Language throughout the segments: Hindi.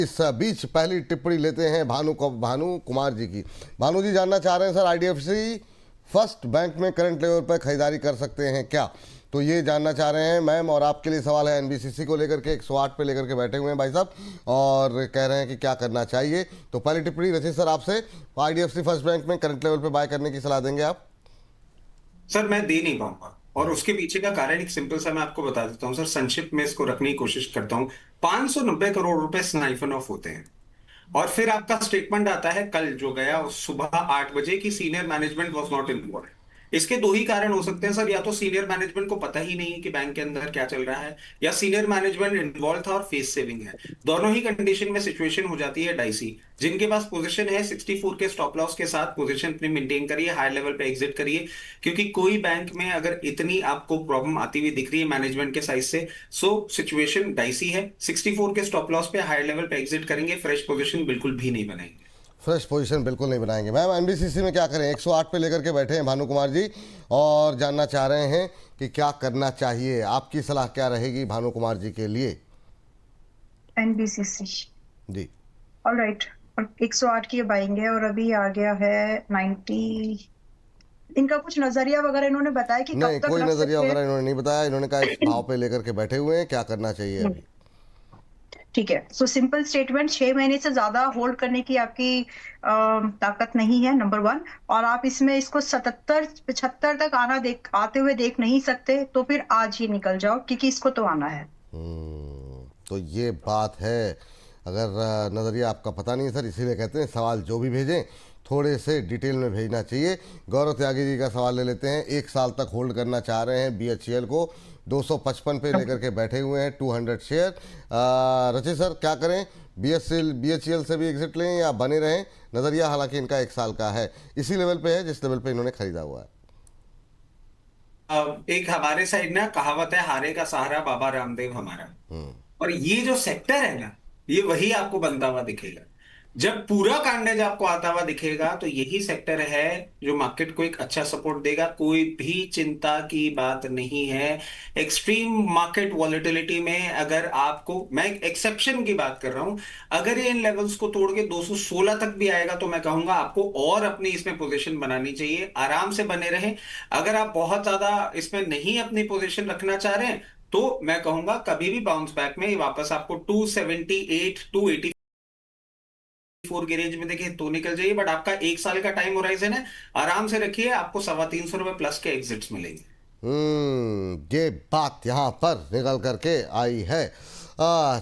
इस बीच पहली टिप्पणी लेते हैं भानु कुमार जी की। भानु जी जानना चाह रहे हैं सर, आईडीएफसी फर्स्ट बैंक में करंट लेवल पर खरीदारी कर सकते हैं क्या? तो ये जानना चाह रहे हैं मैम। और आपके लिए सवाल है एनबीसीसी को लेकर के, 108 पे लेकर के बैठे हुए हैं भाई साहब और कह रहे हैं कि क्या करना चाहिए। तो पहली टिप्पणी रचित सर आपसे, आईडीएफसी फर्स्ट बैंक में करंट लेवल पे बाय करने की सलाह देंगे आप? सर मैं दे नहीं पाऊंगा, और उसके पीछे का कारण एक सिंपल सा मैं आपको बता देता हूँ सर, संक्षिप्त में इसको रखने की कोशिश करता हूँ। 590 करोड़ रुपए स्नाइफन ऑफ होते हैं, और फिर आपका स्टेटमेंट आता है कल जो गया सुबह 8 बजे की senior management was not involve. इसके दो ही कारण हो सकते हैं सर, या तो सीनियर मैनेजमेंट को पता ही नहीं है कि बैंक के अंदर क्या चल रहा है, या सीनियर मैनेजमेंट इन्वॉल्व था और फेस सेविंग है। दोनों ही कंडीशन में सिचुएशन हो जाती है डाइसी। जिनके पास पोजीशन है 64 के स्टॉप लॉस के साथ पोजीशन अपनी मेंटेन करिए, हाई लेवल पे एग्जिट करिए, क्योंकि कोई बैंक में अगर इतनी आपको प्रॉब्लम आती हुई दिख रही है मैनेजमेंट के साइड से, सो सिचुएशन डाइसी है। 64 के स्टॉप लॉस पे हाई लेवल पे एग्जिट करेंगे, फ्रेश पोजीशन बिल्कुल भी नहीं बनाएंगे। फ्रेश पोजीशन बिल्कुल नहीं बनाएंगे। मैम एनबीसीसी में क्या करें? 108 पे लेकर के बैठे हैं भानु कुमार जी और जानना चाह रहे हैं कि क्या करना चाहिए, आपकी सलाह क्या रहेगी भानु कुमार जी के लिए? एनबीसीसी जी ऑलराइट। और 108 की बाइंग है और अभी आ गया है 90। इनका कुछ नजरिया वगैरह इन्होंने बताया कि नहीं, कब तक कोई रख नजरिया सकते वगैरह इन्होंने नहीं बताया। इन्होंने कहा इस भाव हैं। पे लेकर के बैठे हुए हैं, क्या करना चाहिए अभी? ठीक है, सो सिंपल स्टेटमेंट, 6 महीने से ज्यादा होल्ड करने की आपकी ताकत नहीं है, नंबर 1। और आप इसमें इसको 77-75 तक आते हुए देख नहीं सकते, तो फिर आज ही निकल जाओ क्योंकि इसको तो आना है। तो ये बात है। अगर नज़रिया आपका पता नहीं है सर, इसीलिए कहते हैं सवाल जो भी भेजें थोड़े से डिटेल में भेजना चाहिए। गौरव त्यागी जी का सवाल ले लेते हैं। 1 साल तक होल्ड करना चाह रहे हैं बीएचईएल को, 255 पे लेकर के बैठे हुए हैं, 200 शेयर। रचित सर क्या करें? बीएचईएल से भी एग्जिट लें या बने रहें? नज़रिया हालांकि इनका 1 साल का है, इसी लेवल पे है जिस लेवल पे इन्होंने खरीदा हुआ है। एक हमारे साइड ना कहावत है, हारे का सहारा बाबा रामदेव हमारा। और ये जो सेक्टर है ना, ये वही आपको बनता हुआ दिखेगा। जब पूरा कार्नेज आपको आता हुआ दिखेगा तो यही सेक्टर है जो मार्केट को एक अच्छा सपोर्ट देगा, कोई भी चिंता की बात नहीं है। एक्सट्रीम मार्केट वॉलेटिलिटी में अगर आपको, मैं एक एक्सेप्शन की बात कर रहा हूं, अगर ये इन लेवल्स को तोड़ के 216 तक भी आएगा तो मैं कहूंगा आपको और अपनी इसमें पोजीशन बनानी चाहिए, आराम से बने रहें। अगर आप बहुत ज्यादा इसमें नहीं अपनी पोजीशन रखना चाह रहे हैं तो मैं कहूंगा कभी भी बाउंस बैक में वापस आपको 278 284 की रेंज में देखिए तो निकल जाइए। बट आपका 1 साल का टाइम होराइजन है, आराम से रखिए, आपको 350 रुपए प्लस के एग्जिट्स मिलेंगे। ये बात यहाँ पर निकल करके आई है।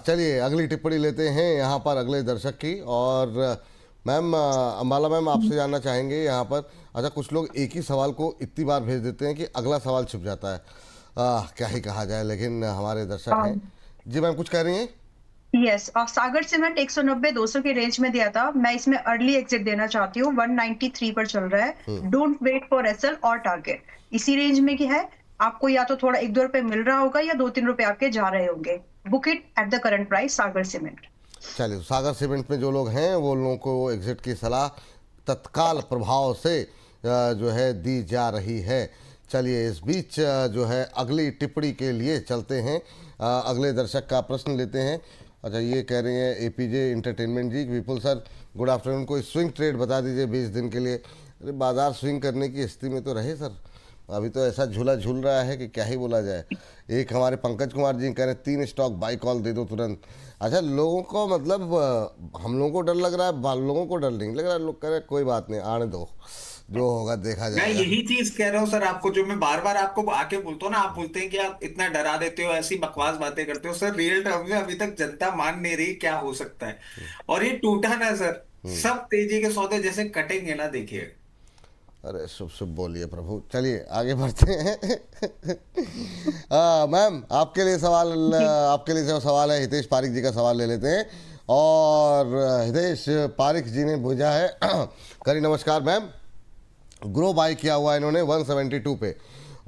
चलिए अगली टिप्पणी लेते हैं यहाँ पर अगले दर्शक की। और मैम अंबाला मैम आपसे जानना चाहेंगे यहाँ पर, अच्छा कुछ लोग एक ही सवाल को इतनी बार भेज देते हैं कि अगला सवाल छुप जाता है। क्या ही कहा जाए, लेकिन हमारे दर्शक हैं। जी मैम कुछ कह रही हैं? यस, और सागर सीमेंट 190-200 की रेंज में दिया था, मैं इसमें अर्ली एग्जिट देना चाहती हूँ। 193 पर चल रहा है, डोंट वेट फॉर एसएल और टारगेट इसी रेंज में की है। आपको या तो थोड़ा 1-2 रुपए मिल रहा होगा या 2-3 रुपए आपके जा रहे होंगे। Book it at the current price Sagar cement. चलिए तो सागर सीमेंट में जो लोग हैं वो लोगों को एग्जिट की सलाह तत्काल प्रभाव से जो है दी जा रही है। चलिए इस बीच जो है अगली टिप्पणी के लिए चलते हैं। अगले दर्शक का प्रश्न लेते हैं। अच्छा ये कह रही हैं एपीजे इंटरटेनमेंट जी, विपुल सर गुड आफ्टरनून, कोई स्विंग ट्रेड बता दीजिए 20 दिन के लिए। अरे बाजार स्विंग करने की स्थिति में तो रहे सर, अभी तो ऐसा झूला झूल रहा है कि क्या ही बोला जाए। एक हमारे पंकज कुमार जी कह रहे हैं 3 स्टॉक बाई कॉल दे दो तुरंत। अच्छा लोगों को मतलब हम लोगों को डर लग रहा है, लोगों को डर नहीं लग रहा है। लोग कह रहे हैं कोई बात नहीं, आने दो, जो होगा देखा मैं जाएगा। यही चीज कह रहा हूँ सर आपको, जो मैं बार बार आपको आके बोलता हूँ ना, आप बोलते हैं कि आप इतना डरा देते हो, ऐसी बकवास बातें करते हो सर, रियल टर्म में अभी तक जनता मान नहीं रही क्या हो सकता है। और ये टूटा ना सर, सब तेजी के सौदे जैसे कटेंगे ना, देखिए। अरे शुभ शुभ बोलिए प्रभु। चलिए आगे बढ़ते हैं। मैम आपके लिए सवाल, आपके लिए जो सवाल है हितेश पारिक जी का सवाल ले लेते हैं। और हितेश पारिक जी ने भेजा है। करी नमस्कार मैम, ग्रो बाय किया हुआ है इन्होंने 172 पे,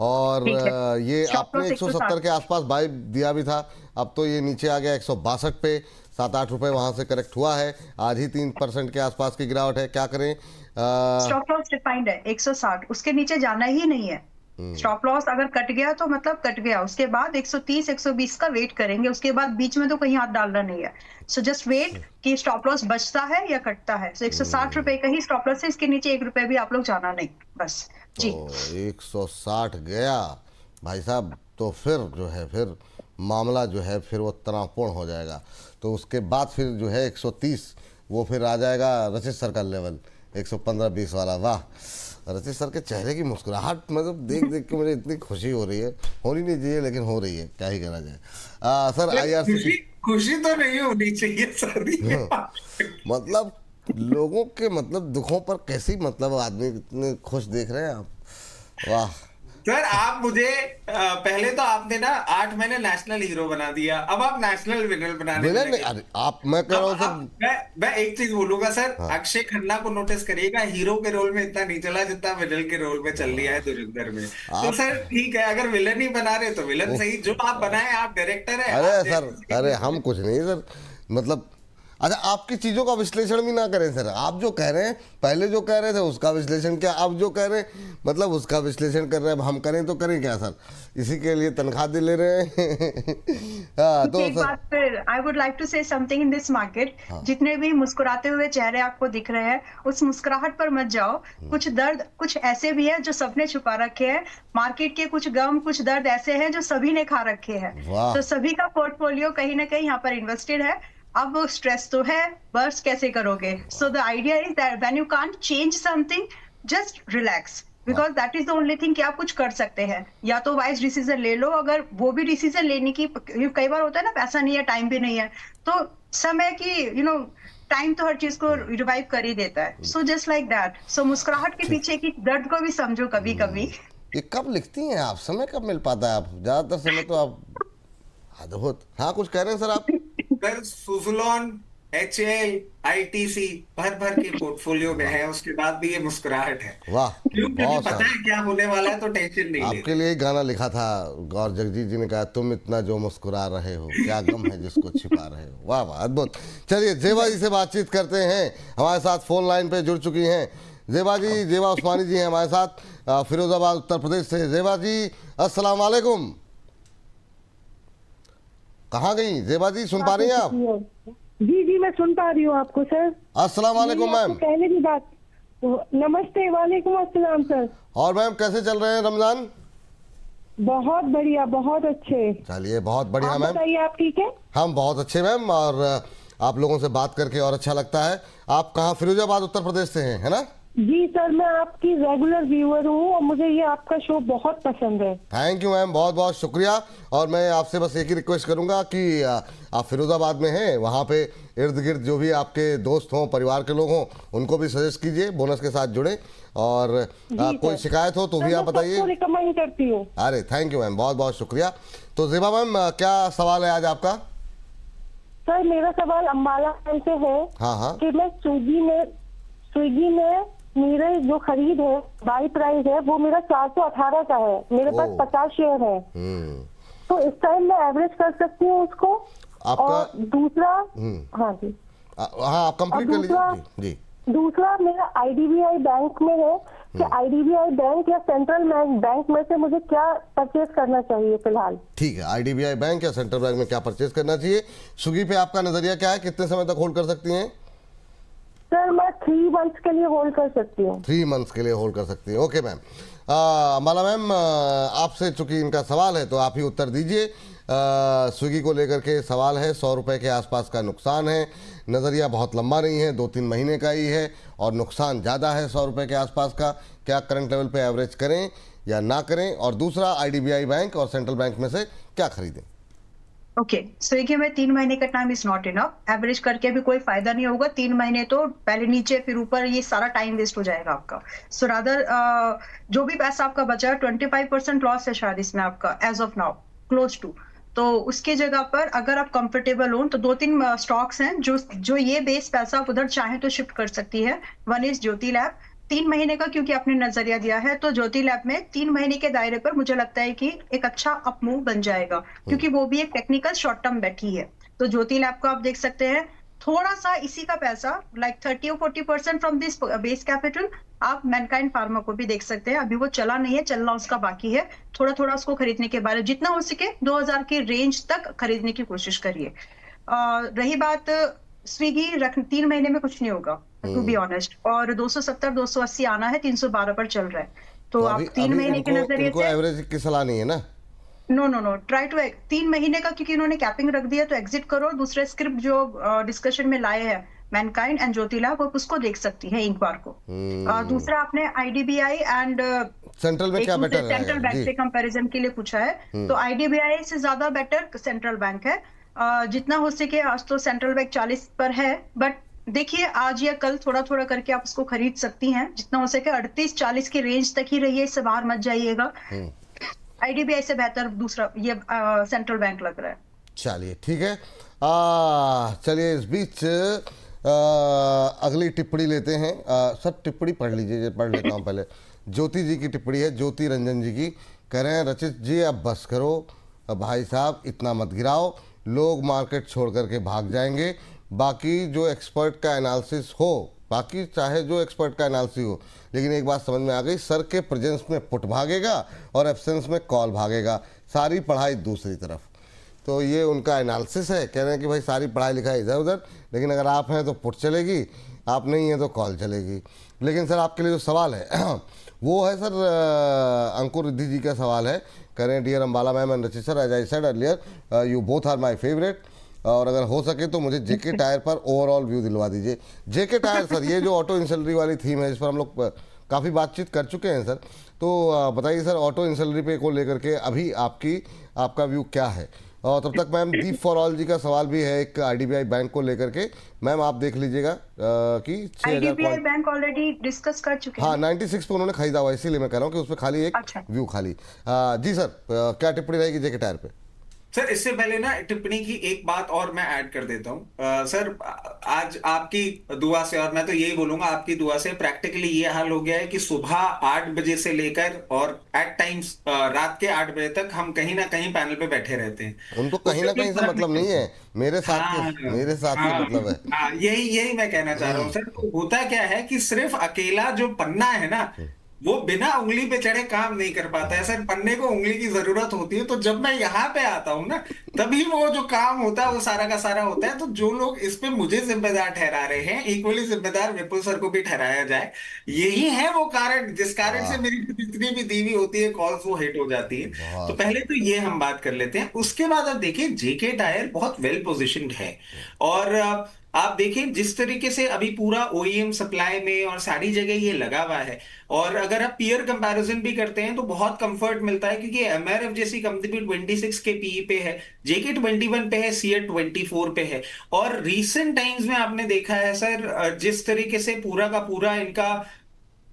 और ये आपने 170 के आसपास बाय दिया भी था। अब तो ये नीचे आ गया 162 पे, 7-8 रुपए वहां से करेक्ट हुआ है। आज ही 3% के आसपास की गिरावट है, क्या करें? स्टॉप लॉस डिफाइंड है 160, उसके नीचे जाना ही नहीं है। स्टॉप लॉस अगर कट गया तो मतलब कट गया, उसके बाद 130 120 का वेट करेंगे, उसके बाद बीच में तो कहीं हाथ डालना नहीं है। सो जस्ट वेट कि स्टॉप लॉस बचता है या कटता है। सो 160 रुपए का ही स्टॉप लॉस है, इसके नीचे 1 रुपए भी आप लोग जाना नहीं, बस जी। तो 160 गया भाई साहब, तो फिर जो है फिर मामला जो है फिर वो तनावपूर्ण हो जाएगा। तो उसके बाद फिर जो है 130 वो फिर आ जाएगा रचित सर का लेवल 115-20 वाला। वाह, रचित सर के चेहरे की मुस्कुराहट मतलब देख देख के मुझे इतनी खुशी हो रही है, होनी नहीं चाहिए लेकिन हो रही है, क्या ही करा जाए। सर IRCTC खुशी तो नहीं होनी चाहिए शादी में। मतलब लोगों के मतलब दुखों पर कैसी मतलब आदमी इतने खुश देख रहे हैं आप, वाह। सर आप मुझे पहले तो आपने ना 8 महीने नेशनल हीरो बना दिया, अब आप नेशनल विनर बनाने विनर लगे। नहीं, अरे आप, मैं कह रहा हूँ सर, मैं एक चीज बोलूंगा सर, हाँ। अक्षय खन्ना को नोटिस करिएगा, हीरो के रोल में इतना नहीं चला जितना विलन के रोल में चल लिया है धुरंधर में। तो सर ठीक है, अगर विलन ही बना रहे तो विलन सही, जो आप बनाए, आप डायरेक्टर है। अरे सर, अरे हम कुछ नहीं सर, मतलब अच्छा आपकी चीज़ों का विश्लेषण भी ना करें सर। आप जो कह रहे हैं, पहले जो कह रहे थे उसका विश्लेषण क्या, अब जो कह रहे हैं मतलब उसका विश्लेषण कर रहे हैं। अब हम करें तो करें क्या सर, इसी के लिए तनख्वाह दे ले रहे हैं। हाँ, तो एक बात फिर I would like to say something in this market, जितने भी मुस्कुराते हुए चेहरे आपको दिख रहे हैं, उस मुस्कुराहट पर मत जाओ। कुछ दर्द कुछ ऐसे भी है जो सबने छुपा रखे हैं, मार्केट के कुछ गम कुछ दर्द ऐसे हैं जो सभी ने खा रखे हैं। वाह। तो सभी का पोर्टफोलियो कहीं ना कहीं यहाँ पर इन्वेस्टेड है। अब स्ट्रेस तो है, बर्स्ट कैसे करोगे? So the idea is that when you can't change something, just relax, because that is the only thing कि आप कुछ कर सकते हैं। या तो वाइज डिसीजन ले लो, अगर वो भी डिसीजन लेने की कई बार होता है ना, पैसा नहीं है, टाइम भी नहीं है, तो समय की टाइम तो हर चीज को रिवाइव कर ही देता है। सो जस्ट लाइक दैट, सो मुस्कुराहट के पीछे की दर्द को भी समझो कभी कभी। ये कब लिखती हैं आप, समय कब मिल पाता है? आप ज्यादातर समय तो आप अद्भुत। हाँ, कुछ कह रहे हैं सर आप? सर सुजुलॉन, HAL, ITC भर भर के पोर्टफोलियो में है, उसके बाद भी ये मुस्कुराहट है। वाह, क्योंकि बहुत पता है क्या होने वाला है, तो टेंशन नहीं लेते। आपके लिए गाना लिखा था और जगजीत जी ने कहा, तुम इतना जो मुस्कुरा रहे हो, क्या गम है जिसको छिपा रहे हो। वाह वाह, अद्भुत। चलिए जेबा जी से बातचीत करते हैं, हमारे साथ फोन लाइन पे जुड़ चुकी हैं जेबा जी। जेबा उस्मानी जी हैं हमारे साथ, फिरोजाबाद उत्तर प्रदेश से। जेबा जी अस्सलाम वालेकुम। कहाँ गई जेबा जी, सुन पा रही हैं आप? जी जी मैं सुन पा रही हूँ आपको सर। अस्सलाम वालेकुम मैम। पहले भी बात, नमस्ते, वालेकुम अस्सलाम सर। और मैम कैसे चल रहे हैं रमजान? बहुत बढ़िया, बहुत अच्छे। चलिए बहुत बढ़िया मैम। बताइए आप ठीक है? हम बहुत अच्छे मैम, और आप लोगों से बात करके और अच्छा लगता है। आप कहाँ? फिरोजाबाद उत्तर प्रदेश से हैं, है ना? जी सर, मैं आपकी रेगुलर व्यूअर हूँ और मुझे ये आपका शो बहुत पसंद है। थैंक यू मैम, बहुत बहुत शुक्रिया। और मैं आपसे बस एक ही रिक्वेस्ट करूंगा कि आप फिरोजाबाद में हैं, वहाँ पे इर्द गिर्द जो भी आपके दोस्त हों, परिवार के लोग हों, उनको भी सजेस्ट कीजिए, बोनस के साथ जुड़े। और कोई शिकायत हो तो भी आप बताइए। रिकमेंड करती हूँ। अरे थैंक यू मैम, बहुत बहुत शुक्रिया। तो जेबा मैम क्या सवाल है आज आपका? सर मेरा सवाल अम्बाला से है। हाँ हाँ। कि मैं स्विगी में मेरे जो खरीद है, बाई प्राइस है, वो मेरा 418 का है। मेरे पास 50 शेयर है। तो इस टाइम मैं एवरेज कर सकती हूँ उसको? आपका और दूसरा, हाँ जी, हाँ आप कंप्लीट कर लीजिए जी। दूसरा मेरा IDBI बैंक में है कि IDBI बैंक या सेंट्रल बैंक में से मुझे क्या परचेज करना चाहिए फिलहाल? ठीक है, IDBI बैंक या सेंट्रल बैंक में क्या परचेज करना चाहिए? स्विगी पे आपका नजरिया क्या है, कितने समय तक होल्ड कर सकती हैं? सर मैं 3 मंथ्स के लिए होल्ड कर सकती हूँ। 3 मंथ्स के लिए होल्ड कर सकती हैं। Okay ma'am. माला मैम, आपसे चूंकि इनका सवाल है तो आप ही उत्तर दीजिए। स्विगी को लेकर के सवाल है, 100 रुपये के आसपास का नुकसान है। नज़रिया बहुत लंबा नहीं है, 2-3 महीने का ही है, और नुकसान ज़्यादा है 100 रुपये के आसपास का। क्या करंट लेवल पे एवरेज करें या ना करें? और दूसरा, IDBI बैंक और सेंट्रल बैंक में से क्या खरीदें? ओके, स्विगी में 3 महीने का time is not enough. Average करके भी कोई फायदा नहीं होगा। 3 महीने तो पहले नीचे फिर ऊपर, ये सारा टाइम वेस्ट हो जाएगा आपका। सो रादर जो भी पैसा आपका बचा है, 25% लॉस है शायद इसमें आपका as of now, close to. तो उसके जगह पर अगर आप कंफर्टेबल हो तो 2-3 स्टॉक्स हैं जो ये बेस पैसा आप उधर चाहे तो शिफ्ट कर सकती है। वन इज ज्योति लैब, 3 महीने का क्योंकि आपने नजरिया दिया है, तो ज्योति लैब में 3 महीने के दायरे पर मुझे लगता है कि एक अच्छा अप मूव बन जाएगा, क्योंकि वो भी एक टेक्निकल शॉर्ट टर्म बैठी है। तो ज्योति लैब को आप देख सकते हैं थोड़ा सा इसी का पैसा लाइक 30 और 40% फ्रॉम दिस बेस कैपिटल आप मैनकाइंड फार्मा को भी देख सकते हैं। अभी वो चला नहीं है, चलना उसका बाकी है। थोड़ा थोड़ा उसको खरीदने के बारे में जितना हो सके 2000 के रेंज तक खरीदने की कोशिश करिए। रही बात स्विगी 3 महीने में कुछ नहीं होगा टू बी ऑनेस्ट, और 270 280 आना है, 312 पर चल रहा है। तो आप अभी 3 महीने के नजरिए इनको से एवरेज की सलाह नहीं है ना। नो ट्राई टू 3 महीने का, क्योंकि इन्होंने कैपिंग रख दिया तो एग्जिट करो। दूसरे स्क्रिप्ट जो डिस्कशन में लाए हैं मैनकाइंड एंड ज्योति लैब, आप उसको देख सकती है एक बार को। दूसरा आपने आईडीबीआई एंड सेंट्रल में क्या बेटर है? सेंट्रल बैंक से कंपैरिजन के लिए पूछा है, तो आईडीबीआई से ज्यादा बेटर सेंट्रल बैंक है। जितना हो सके आज तो सेंट्रल बैंक 40 पर है, बट देखिए आज या कल थोड़ा थोड़ा करके आप उसको खरीद सकती हैं। जितना हो सके 38-40 के रेंज तक ही रहिए, इससे बाहर मत जाइएगा। आईडीबीआई से बेहतर दूसरा ये सेंट्रल बैंक लग रहा है। चलिए ठीक है, चलिए इस बीच अगली टिप्पणी लेते हैं। सब टिप्पणी पढ़ लीजिए, पढ़ लेता हूँ पहले। ज्योति जी की टिप्पणी है, ज्योति रंजन जी की। कह रहे हैं रचित जी अब बस करो भाई साहब, इतना मत गिराओ, लोग मार्केट छोड़ करके भाग जाएंगे। बाकी जो एक्सपर्ट का एनालिसिस हो, बाकी चाहे जो एक्सपर्ट का एनालिसिस हो, लेकिन एक बात समझ में आ गई, सर के प्रेजेंस में पुट भागेगा और एब्सेंस में कॉल भागेगा, सारी पढ़ाई दूसरी तरफ। तो ये उनका एनालिसिस है। कह रहे हैं कि भाई सारी पढ़ाई लिखाई इधर उधर, लेकिन अगर आप हैं तो पुट चलेगी, आप नहीं हैं तो कॉल चलेगी। लेकिन सर आपके लिए जो सवाल है वो है सर, अंकुर रिद्धि जी का सवाल है। कह रहे हैं dear Ambala ma'am and Rachit sir, as I said earlier you both are my favourite, और अगर हो सके तो मुझे जेके टायर पर ओवरऑल व्यू दिलवा दीजिए। जेके टायर सर, ये जो ऑटो इंसलरी वाली थीम है, इस पर हम लोग काफ़ी बातचीत कर चुके हैं सर। तो बताइए सर, ऑटो इंसलरी पे को लेकर के अभी आपका व्यू क्या है? और तब तक मैम दीप फॉर ऑल जी का सवाल भी है एक आईडीबीआई बैंक को लेकर के। मैम आप देख लीजिएगा कि 6000 आईडीबीआई बैंक ऑलरेडी डिस्कस कर चुके हैं। हाँ 96 पे उन्होंने खरीदा हुआ, इसीलिए मैं कह रहा हूँ कि उस पर खाली एक व्यू खाली। जी सर, क्या टिप्पणी रहेगी जेके टायर पे? सर इससे पहले ना टिप्पणी की एक बात और मैं ऐड कर देता हूं। सर आज आपकी दुआ से, और मैं तो यही बोलूंगा आपकी दुआ से, प्रैक्टिकली ये हाल हो गया है कि सुबह 8 बजे से लेकर और एट टाइम्स रात के 8 बजे तक हम कहीं ना कहीं पैनल पे बैठे रहते हैं। उनको कहीं ना कहीं से मतलब नहीं है, मेरे साथ ही मतलब है। यही मैं कहना चाह रहा हूँ सर। तो होता क्या है कि सिर्फ अकेला जो पन्ना है ना, वो बिना उंगली पे चढ़े काम नहीं कर पाता है सर, पन्ने को उंगली की जरूरत होती है। तो जब मैं यहाँ पे आता हूँ ना, तभी वो जो काम होता है वो सारा का सारा होता है। तो जो लोग इस पे मुझे जिम्मेदार ठहरा रहे हैं, इक्वली जिम्मेदार विपुल सर को भी ठहराया जाए। यही है वो कारण जिस कारण से मेरी जितनी भी दीवी होती है कॉल्स वो हिट हो जाती है। तो पहले तो ये हम बात कर लेते हैं। उसके बाद अब देखिए जेके टायर बहुत वेल पोजिशन्ड है, और आप देखें जिस तरीके से अभी पूरा ओईएम सप्लाई में और सारी जगह ये लगा हुआ है, और अगर आप पीयर कंपैरिजन भी करते हैं तो बहुत कंफर्ट मिलता है, क्योंकि एमआरएफ जैसी कंपनी 26 के पीई पे है, जेके 21 पे है, सीएट 24 पे है। और रीसेंट टाइम्स में आपने देखा है सर, जिस तरीके से पूरा का पूरा इनका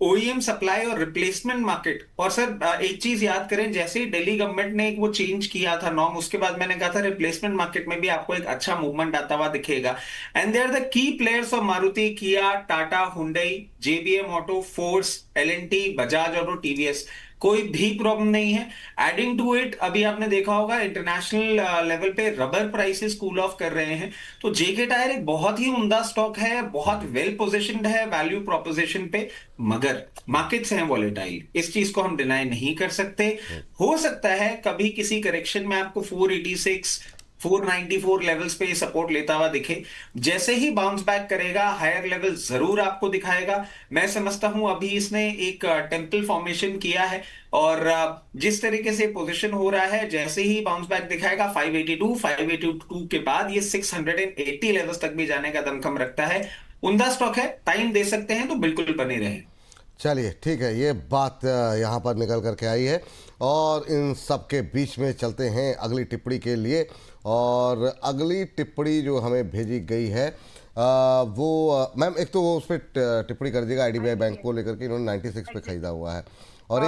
ओईएम सप्लाई और रिप्लेसमेंट मार्केट। और सर एक चीज याद करें, जैसे ही दिल्ली गवर्नमेंट ने एक वो चेंज किया था नॉर्म, उसके बाद मैंने कहा था रिप्लेसमेंट मार्केट में भी आपको एक अच्छा मूवमेंट आता हुआ दिखेगा। And they are the key players of Maruti, Kia, Tata, Hyundai, JBM auto, Force, LNT, Bajaj auto, TVS, कोई भी प्रॉब्लम नहीं है। एडिंग टू इट, अभी आपने देखा होगा इंटरनेशनल लेवल पे रबर प्राइसेस कूल ऑफ कर रहे हैं। तो जेके टायर एक बहुत ही उम्दा स्टॉक है, बहुत वेल पोजीशन्ड है वैल्यू प्रोपोजिशन पे, मगर मार्केट्स हैं वॉलेटाइल, इस चीज को हम डिनाई नहीं कर सकते। हो सकता है कभी किसी करेक्शन में आपको 486 494 लेवल्स पे सपोर्ट लेता हुआ दिखे। जैसे ही बाउंस बैक करेगा हायर लेवल जरूर आपको दिखाएगा। मैं समझता हूं अभी इसने एक टेम्पल फॉर्मेशन किया है, और जिस तरीके से पोजीशन हो रहा है, जैसे ही बाउंस बैक दिखाएगा 582 के बाद ये 680 लेवल्स तक भी जाने का दमखम रखता है। उम्दा स्टॉक है, टाइम दे सकते हैं तो बिल्कुल बने रहे। चलिए ठीक है, ये बात यहाँ पर निकल करके आई है, और इन सब के बीच में चलते हैं अगली टिप्पणी के लिए। और अगली टिप्पणी जो हमें भेजी गई है वो मैम एक तो वो उस पर टिप्पणी कर दीजिएगा आईडीबीआई बैंक को लेकर के, इन्होंने 96 पे खरीदा हुआ है। और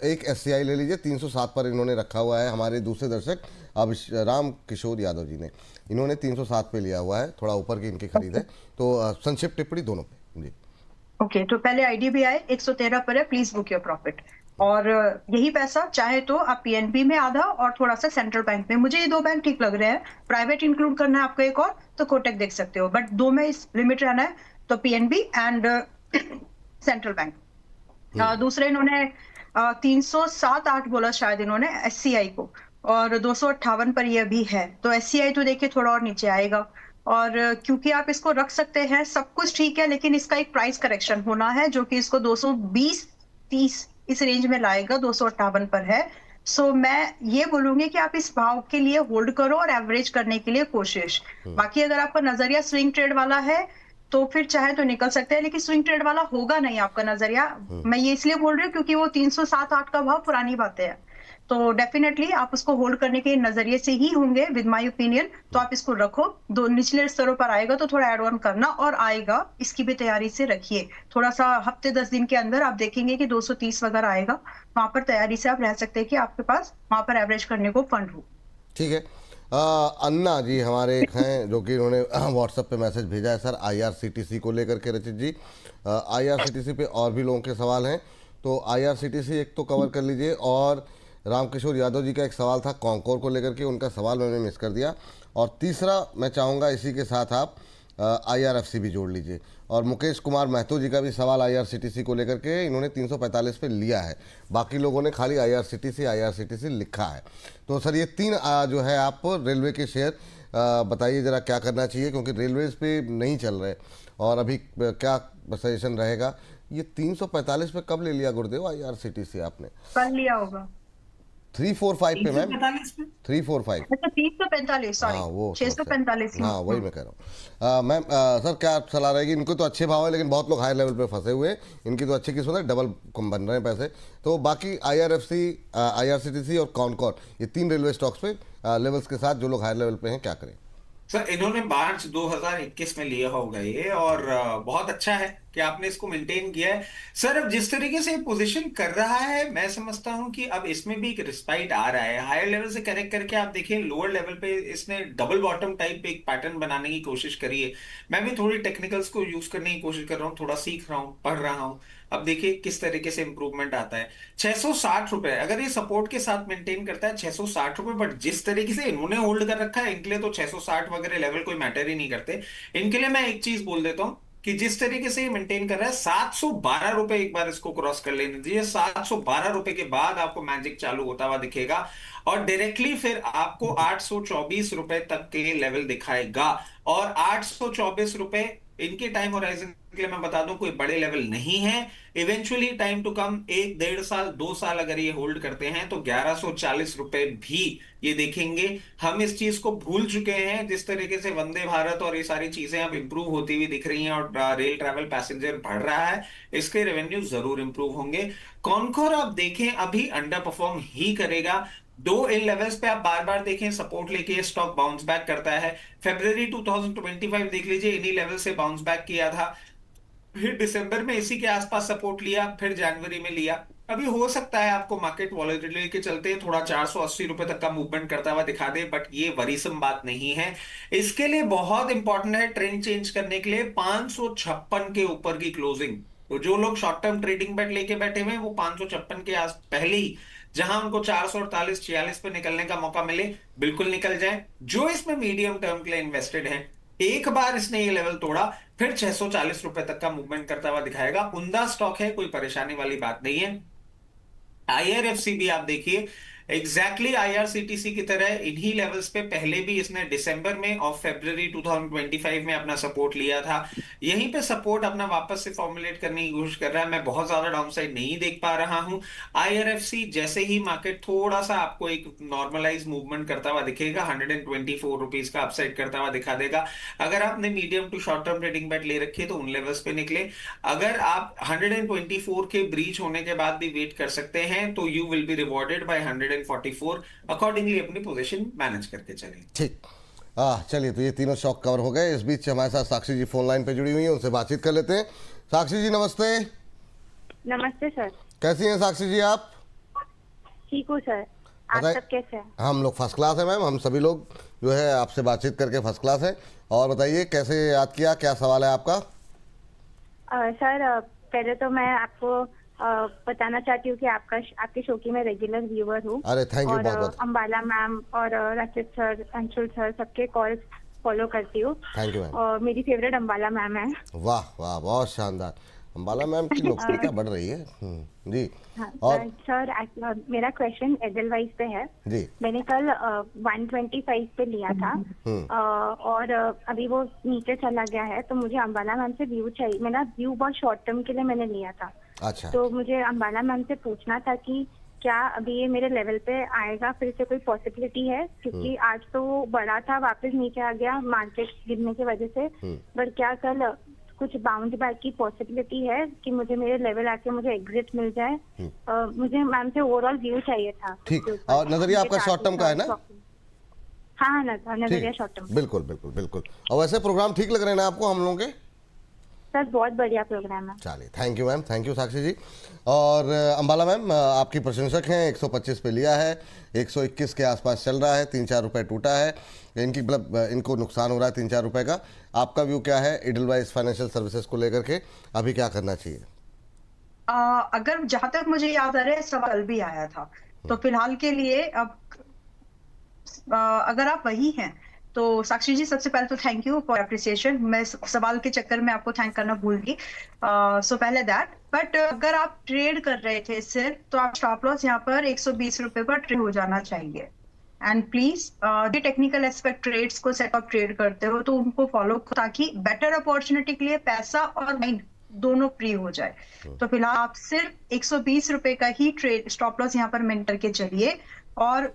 एक एससीआई ले लीजिए, 307 पर इन्होंने रखा हुआ है। हमारे दूसरे दर्शक अब राम किशोर यादव जी ने, इन्होंने 307 पे लिया हुआ है, थोड़ा ऊपर की इनकी खरीद है। तो संक्षिप्त टिप्पणी दोनों पे जी। ओके, तो पहले आईडीबीआई 113 पर है, प्लीज बुक योर प्रॉफिट। और यही पैसा चाहे तो आप पीएनबी में आधा और थोड़ा सा सेंट्रल बैंक में, मुझे ये 2 बैंक ठीक लग रहे हैं। प्राइवेट इंक्लूड करना है आपको एक और तो कोटक देख सकते हो, बट 2 में इस लिमिट रहना है तो पीएनबी एंड सेंट्रल बैंक। दूसरे इन्होंने 307-8 बोला शायद इन्होंने एससीआई को, और 258 पर ये भी है, तो एससीआई तो देखिए थोड़ा और नीचे आएगा। और क्योंकि आप इसको रख सकते हैं, सब कुछ ठीक है, लेकिन इसका एक प्राइस करेक्शन होना है जो कि इसको 220-30 इस रेंज में लाएगा, 258 पर है। सो मैं ये बोलूंगी कि आप इस भाव के लिए होल्ड करो और एवरेज करने के लिए कोशिश। बाकी अगर आपका नजरिया स्विंग ट्रेड वाला है तो फिर चाहे तो निकल सकते हैं, लेकिन स्विंग ट्रेड वाला होगा नहीं आपका नजरिया। मैं ये इसलिए बोल रही हूँ क्योंकि वो 307-8 का भाव पुरानी बातें हैं, तो डेफिनेटली आप उसको होल्ड करने के नजरिए से ही होंगे विद माय ओपिनियन। तो आप इसको रखो, 2 निचले स्तरों पर आएगा तो थोड़ा एड ऑन करना, और आएगा इसकी भी तैयारी से रखिए। थोड़ा सा हफ्ते 10 दिन के अंदर आप देखेंगे कि 230 वगैरह आएगा, वहां पर तैयारी से आप रह सकते हैं कि आपके पास वहां पर एवरेज करने को फंड हो। ठीक है। अन्ना जी हमारे एक हैं जो कि उन्होंने व्हाट्सएप पे मैसेज भेजा है सर आईआरसीटीसी को लेकर के। रचित जी, आईआरसीटीसी पे और भी लोगों के सवाल हैं, तो आईआरसीटीसी एक तो कवर कर लीजिए, और रामकिशोर यादव जी का एक सवाल था कॉन्कोर को लेकर के, उनका सवाल मैंने मिस कर दिया। और तीसरा मैं चाहूँगा इसी के साथ आप आईआरएफसी भी जोड़ लीजिए। और मुकेश कुमार महतो जी का भी सवाल आईआरसीटीसी को लेकर के, इन्होंने 345 पे लिया है, बाकी लोगों ने खाली आईआरसीटीसी लिखा है। तो सर ये 3 जो है आप रेलवे के शेयर बताइए ज़रा क्या करना चाहिए, क्योंकि रेलवेज पे नहीं चल रहे, और अभी क्या सजेशन रहेगा। ये 345 पे कब ले लिया गुरुदेव आईआरसीटीसी आपने? कल लिया होगा 345 पे मैम, 345 पे 345। अच्छा 345, सॉरी हाँ वो 645। हाँ वही मैं कह रहा हूँ। मैम सर क्या सलाह रहेगी? इनको तो अच्छे भाव है, लेकिन बहुत लोग हाई लेवल पे फंसे हुए हैं, इनकी तो अच्छी किस्मत है, डबल कम बन रहे हैं पैसे। तो बाकी आईआरएफसी, आईआरसीटीसी और कॉनकॉर, ये 3 रेलवे स्टॉक्स पे लेवल्स के साथ जो लोग हाई लेवल पे हैं क्या करें? सर इन्होंने मार्च 2021 में लिया होगा ये, और बहुत अच्छा है कि आपने इसको मेंटेन किया है। सर अब जिस तरीके से पोजीशन कर रहा है, मैं समझता हूं कि अब इसमें भी एक रिस्पाइट आ रहा है। हायर लेवल से करेक्ट करके आप देखिए लोअर लेवल पे इसने डबल बॉटम टाइप पे एक पैटर्न बनाने की कोशिश करी है। मैं भी थोड़ी टेक्निकल्स को यूज करने की कोशिश कर रहा हूँ, थोड़ा सीख रहा हूँ, पढ़ रहा हूँ। अब देखिए किस तरीके से इंप्रूवमेंट आता है। 660 रुपए अगर ये सपोर्ट के साथ मेंटेन करता है, 660 रुपए, बट जिस तरीके से इन्होंने होल्ड कर रखा है, इनके लिए तो 660 वगैरह लेवल कोई मैटर ही नहीं करते। इनके लिए मैं एक चीज बोल देता हूं कि जिस तरीके से ये मेंटेन कर रहा है, 712 रुपए एक बार इसको क्रॉस कर लेने दीजिए। 712 रुपए के बाद आपको मैजिक चालू होता हुआ दिखेगा, और डायरेक्टली फिर आपको 824 रुपए तक के लेवल दिखाएगा। और 824 रुपए इनके टाइम होराइजन के लिए मैं बता दूं कोई बड़े लेवल नहीं है। इवेंचुअली टाइम टू कम 1-1.5 साल 2 साल अगर ये होल्ड करते हैं तो 1140 रुपए भी ये देखेंगे। हम इस चीज को भूल चुके हैं, जिस तरीके से वंदे भारत और ये सारी चीजें अब इंप्रूव होती हुई दिख रही हैं और रेल ट्रैवल पैसेंजर बढ़ रहा है, इसके रेवेन्यू जरूर इंप्रूव होंगे। कॉनकोर आप देखें अभी अंडर परफॉर्म ही करेगा। 2 इन लेवल्स पे आप बार बार देखें सपोर्ट लेके स्टॉक बाउंस बैक करता है। फरवरी 2025 देख लीजिए, इन्हीं लेवल से बाउंस बैक किया था, फिर दिसंबर में इसी के आसपास सपोर्ट लिया, फिर जनवरी में लिया। अभी हो सकता है आपको मार्केट वॉलेटिलिटी के चलते थोड़ा 480 रुपए तक का मूवमेंट करता हुआ दिखा दे, बट ये वरीसम बात नहीं है। इसके लिए बहुत इंपॉर्टेंट है ट्रेंड चेंज करने के लिए 556 के ऊपर की क्लोजिंग। तो जो लोग शॉर्ट टर्म ट्रेडिंग बेट लेके बैठे हुए हैं वो 556 के आस पहले ही, जहां उनको 448-46 पे निकलने का मौका मिले, बिल्कुल निकल जाए। जो इसमें मीडियम टर्म के लिए इन्वेस्टेड है, एक बार इसने ये लेवल तोड़ा फिर 640 रुपए तक का मूवमेंट करता हुआ दिखाएगा। उम्दा स्टॉक है, कोई परेशानी वाली बात नहीं है। आईआरएफसी भी आप देखिए एग्जैक्टली आईआरसीटीसी की तरह इन्हीं लेवल्स पे पहले भी इसने दिसंबर में और फरवरी 2025 में अपना सपोर्ट लिया था। यहीं पे सपोर्ट अपना वापस से फॉर्मुलेट करने की कोशिश कर रहा है। मैं बहुत ज्यादा डाउनसाइड नहीं देख पा रहा हूं। आईआरएफसी जैसे ही मार्केट थोड़ा सा आपको एक नॉर्मलाइज मूवमेंट करता हुआ दिखेगा, 124 रुपीज का अपसाइड करता हुआ दिखा देगा। अगर आपने medium to short term trading bet ले रखी है तो उन लेवल्स पे निकले। अगर आप 124 के ब्रीच होने के बाद भी वेट कर सकते हैं तो you will be rewarded by 144। Accordingly अपनी पोजीशन मैनेज करके चलें। ठीक, चलिए तो ये तीनों शॉक कवर हो गए। इस बीच हमारे साथ साक्षी जी फोन लाइन पे जुड़ी हुई हैं, उनसे बातचीत कर लेते हैं। साक्षी जी नमस्ते। नमस्ते सर। कैसी हैं साक्षी जी आप? ठीक हूँ सर, आप सब कैसे हैं? हम लोग फर्स्ट क्लास है मैम, हम सभी लोग जो है आपसे बातचीत करके फर्स्ट क्लास है। और बताइए कैसे याद किया, क्या सवाल है आपका? सर पहले तो मैं आपको बताना चाहती हूँ कि आपके शो की मैं रेगुलर व्यूअर हूँ। अरे थैंक यू और बहुत बहुत, अंबाला मैम और रचित सर, अंशुल सर, सबके कॉल्स फॉलो करती हूँ। Thank you ma'am. और मेरी फेवरेट अंबाला मैम है। वाह वाह, बहुत शानदार। अंबाला मैम की लोकप्रियता बढ़ रही है। जी। हाँ, और सर मेरा क्वेश्चन एडलवाइस पे है। जी। मैंने कल 125 पे लिया था और अभी वो नीचे चला गया है, तो मुझे अंबाला मैम से व्यू चाहिए। मेरा व्यू बहुत शॉर्ट टर्म के लिए मैंने लिया था। अच्छा, तो मुझे अंबाला मैम से पूछना था कि क्या अभी ये मेरे लेवल पे आएगा, फिर से कोई पॉसिबिलिटी है? क्योंकि आज तो वो बढ़ा था, वापस नीचे आ गया मार्केट गिरने की वजह से। पर क्या कल कुछ बाउंस बैक की पॉसिबिलिटी है कि मुझे मेरे लेवल आके मुझे एग्जिट मिल जाए? मुझे मैम से ओवरऑल व्यू चाहिए था। ठीक। और नजरिया आपका शॉर्ट टर्म का है ना? हाँ, नजरिया शॉर्ट टर्म। बिल्कुल बिल्कुल बिल्कुल। और वैसे प्रोग्राम ठीक लग रहे हैं ना आपको हम लोगों के? सर बहुत बढ़िया प्रोग्राम है। चलिए, thank you ma'am, thank you Sakshi ji. और अंबाला मैम आपकी प्रशंसक हैं, 125 पे लिया है, 121 के आसपास चल रहा है, 3-4 रुपए टूटा है इनकी, मतलब इनको नुकसान हो रहा है 3-4 रुपए का। आपका व्यू क्या है एडलवाइस फाइनेंशियल सर्विसेज को लेकर के, अभी क्या करना चाहिए? अगर जहां तक मुझे याद आ रहा है सवाल भी आया था, तो फिलहाल के लिए अब अगर आप वही हैं तो साक्षी जी, सबसे पहले तो थैंक यू फॉर अप्रिसिएशन। मैं सवाल के चक्कर में आपको थैंक करना भूल गई, सो पहले दैट। बट अगर आप ट्रेड कर रहे थे सिर्फ, तो आप स्टॉप लॉस यहाँ पर 120 रुपए पर ट्रेड हो जाना चाहिए। एंड प्लीज ये टेक्निकल एस्पेक्ट ट्रेड्स को सेट अप ट्रेड करते हो तो उनको फॉलो, ताकि बेटर अपॉर्चुनिटी के लिए पैसा और माइंड दोनों फ्री हो जाए। तो फिलहाल आप सिर्फ 120 रुपए का ही ट्रेड स्टॉप लॉस यहाँ पर मेंटेन करके चलिए, और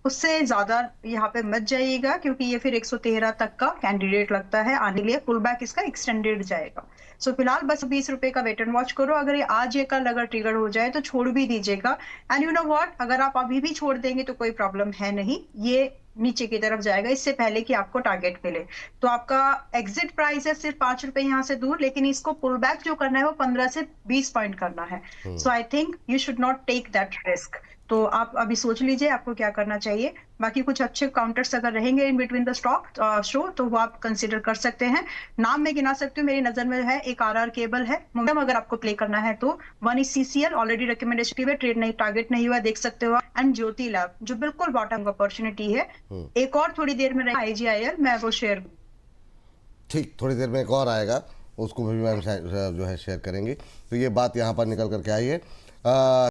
उससे ज्यादा यहाँ पे मत जाइएगा, क्योंकि ये फिर 113 तक का कैंडिडेट लगता है आने के लिए, पुल बैक इसका एक्सटेंडेड जाएगा। सो फिलहाल बस 20 रुपए का वेट एंड वॉच करो। अगर ये आज ये कल अगर ट्रिगर हो जाए तो छोड़ भी दीजिएगा। एंड यू नो व्हाट, अगर आप अभी भी छोड़ देंगे तो कोई प्रॉब्लम है नहीं, ये नीचे की तरफ जाएगा इससे पहले कि आपको टारगेट मिले। तो आपका एग्जिट प्राइस है सिर्फ 5 रुपए यहाँ से दूर, लेकिन इसको पुल बैक जो करना है वो 15 से 20 पॉइंट करना है। So I think you should not take that risk. तो आप अभी सोच लीजिए आपको क्या करना चाहिए। बाकी कुछ अच्छे काउंटर्स अगर रहेंगे in between the stock show तो वो आप कंसीडर कर सकते हैं। नाम मैं गिना सकती हूँ, मेरी नजर में है एक आरआर केबल है, मतलब अगर आपको प्ले करना है तो। 1 इज सीसीएल, ऑलरेडी रिकमेंडेशन पे ट्रेड नहीं, टारगेट नहीं हुआ, देख सकते हो। एंड ज्योति लैब जो बिल्कुल बॉटम अपॉर्चुनिटी है, एक और थोड़ी देर में रहेगा IGIL, मैं वो शेयर। ठीक, थोड़ी देर में एक और आएगा, उसको भी मैम जो है शेयर करेंगी। तो ये बात यहाँ पर निकल करके आई है।